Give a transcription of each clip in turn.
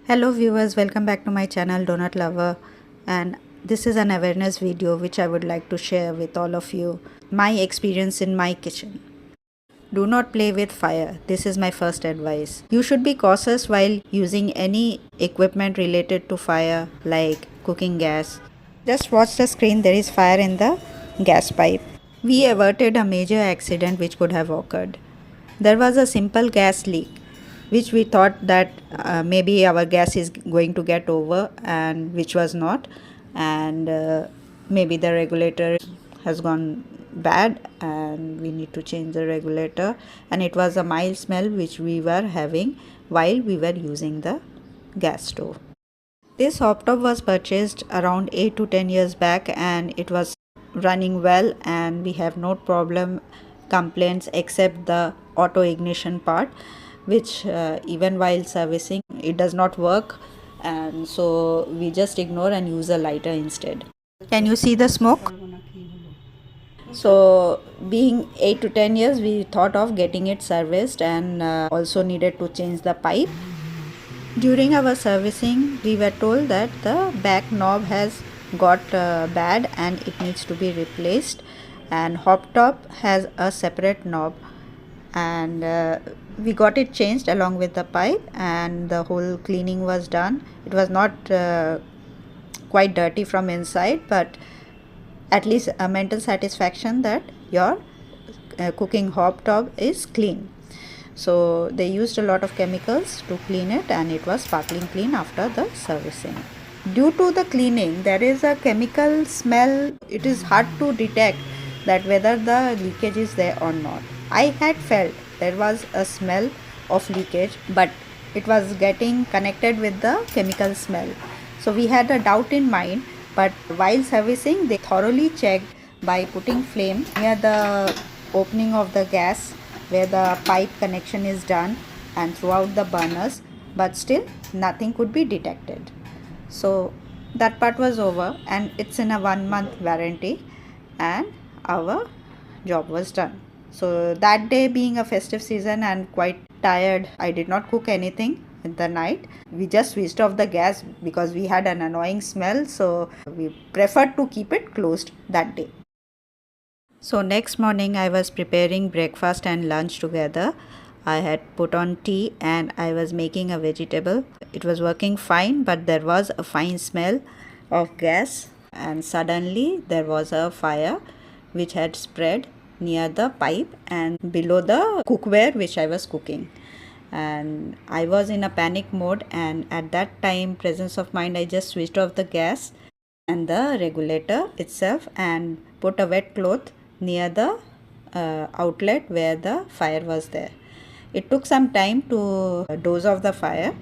Hello viewers, welcome back to my channel Donut Lover, and this is an awareness video which I would like to share with all of you my experience in my kitchen. Do not play with fire. This is my first advice. You should be cautious while using any equipment related to fire like cooking gas. Just watch the screen, there is fire in the gas pipe. We averted a major accident which could have occurred. There was a simple gas leak which we thought that maybe our gas is going to get over, and which was not, and maybe the regulator has gone bad and we need to change the regulator, and it was a mild smell which we were having while we were using the gas stove. This hot top was purchased around 8 to 10 years back, and it was running well and we have no problem complaints except the auto ignition part, which even while servicing it does not work, and so we just ignore and use a lighter instead. Can you see the smoke? So being 8 to 10 years, we thought of getting it serviced, and also needed to change the pipe. During our servicing, we were told that the back knob has got bad and it needs to be replaced, and hot top has a separate knob, and we got it changed along with the pipe, and the whole cleaning was done. It was not quite dirty from inside, but at least a mental satisfaction that your cooking hob top is clean. So they used a lot of chemicals to clean it, and it was sparkling clean after the servicing. Due to the cleaning, there is a chemical smell. It is hard to detect that whether the leakage is there or not. I had felt there was a smell of leakage, but it was getting connected with the chemical smell. So we had a doubt in mind, but while servicing, they thoroughly checked by putting flame near the opening of the gas where the pipe connection is done and throughout the burners, but still nothing could be detected. So that part was over, and it's in a 1 month warranty, and our job was done. So that day, being a festive season and quite tired, I did not cook anything in the night. We just switched off the gas because we had an annoying smell, so we preferred to keep it closed that day. So next morning I was preparing breakfast and lunch together. I had put on tea and I was making a vegetable. It was working fine, but there was a fine smell of gas, and suddenly there was a fire which had spread near the pipe and below the cookware which I was cooking. And I was in a panic mode, and at that time, presence of mind, I just switched off the gas and the regulator itself and put a wet cloth near the outlet where the fire was there. It took some time to douse off the fire,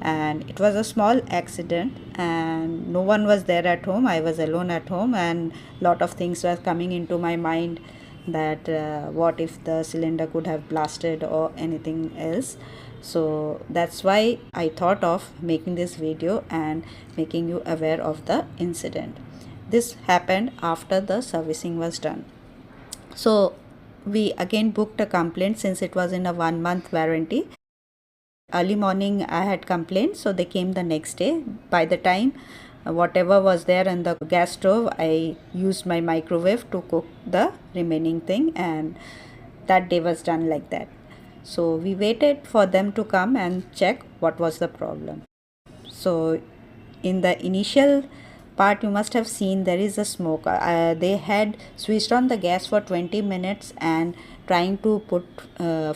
and it was a small accident, and no one was there at home. I was alone at home, and lot of things were coming into my mind that what if the cylinder could have blasted or anything else. So that's why I thought of making this video and making you aware of the incident. This happened after the servicing was done. So we again booked a complaint since it was in a 1 month warranty. Early morning I had complained, so they came the next day. By the time whatever was there in the gas stove, I used my microwave to cook the remaining thing, and that day was done like that. So we waited for them to come and check what was the problem. So in the initial part, you must have seen there is a smoke. They had switched on the gas for 20 minutes and trying to put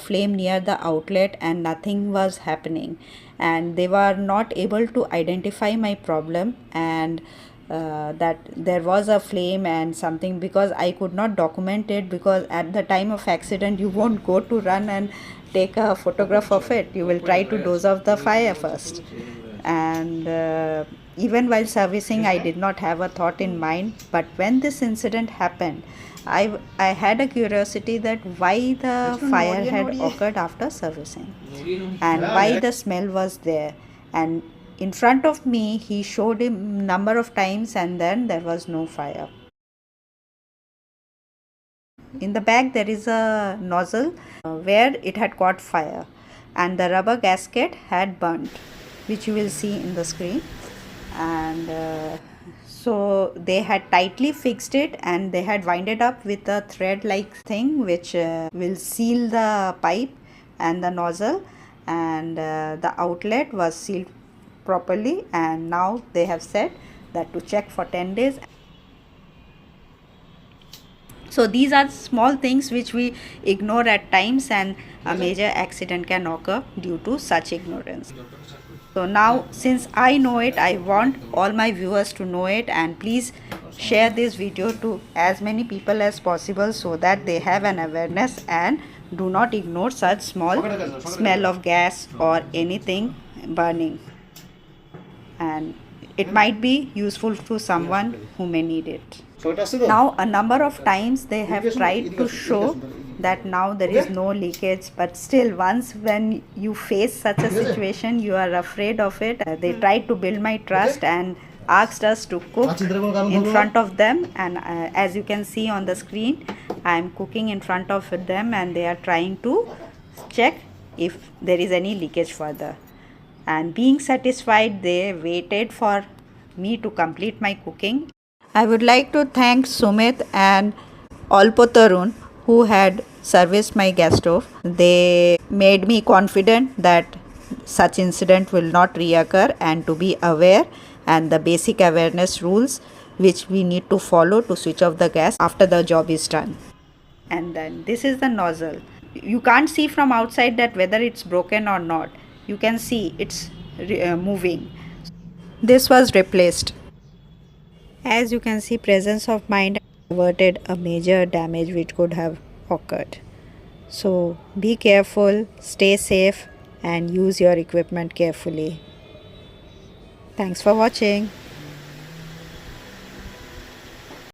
flame near the outlet, and nothing was happening, and they were not able to identify my problem, and that there was a flame and something, because I could not document it, because at the time of accident you won't go to run and take a photograph of it. You will try to douse off the fire first. And even while servicing, I did not have a thought in mind, but when this incident happened, I had a curiosity that why the fire had occurred after servicing and why the smell was there. And in front of me, he showed him number of times, and then there was no fire. In the back, there is a nozzle where it had caught fire, and the rubber gasket had burnt, which you will see in the screen. And so they had tightly fixed it, and they had winded up with a thread like thing which will seal the pipe and the nozzle, and the outlet was sealed properly. And now they have said that to check for 10 days. So these are small things which we ignore at times, and a major accident can occur due to such ignorance. So now, since I know it, I want all my viewers to know it, and please share this video to as many people as possible so that they have an awareness and do not ignore such small smell of gas or anything burning. And it might be useful to someone who may need it. Now a number of times they have tried to show that now there is no leakage, but still once when you face such a situation you are afraid of it. They tried to build my trust and asked us to cook in front of them, and as you can see on the screen, I am cooking in front of them, and they are trying to check if there is any leakage further. And being satisfied, they waited for me to complete my cooking. I would like to thank Sumit and Alpotarun who had serviced my gas stove. They made me confident that such incident will not reoccur, and to be aware and the basic awareness rules which we need to follow to switch off the gas after the job is done. And then this is the nozzle. You can't see from outside that whether it's broken or not. You can see it's moving. This was replaced. As you can see, presence of mind averted a major damage which could have occurred. So be careful, stay safe, and use your equipment carefully. Thanks for watching.